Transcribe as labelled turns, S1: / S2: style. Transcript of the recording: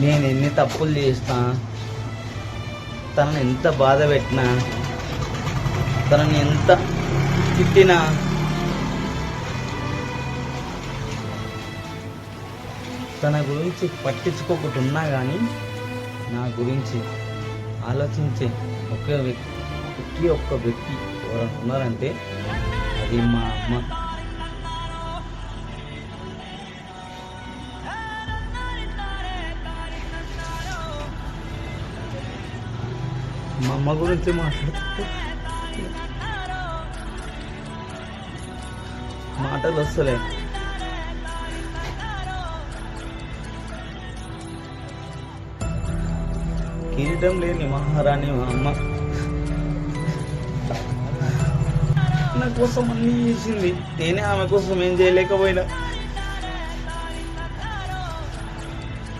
S1: నేను ఎన్ని తప్పులు చేసినా, తనని ఎంత బాధ పెట్టినా, తనని ఎంత తిట్టినా, తన గురించి పట్టించుకోకుండా ఉన్నా కానీ నా గురించి ఆలోచించే ఒక్క వ్యక్తి ఎవరైనా ఉన్నారంటే అది మా అమ్మ. మా అమ్మ గురించి మాట్లాడుతుంటే మాటలు వస్తలే. కిరీటం లేని మహారాణి మా అమ్మ. నా కోసం అన్నీ చేసింది, నేనే ఆమె కోసం ఏం చేయలేకపోయినా.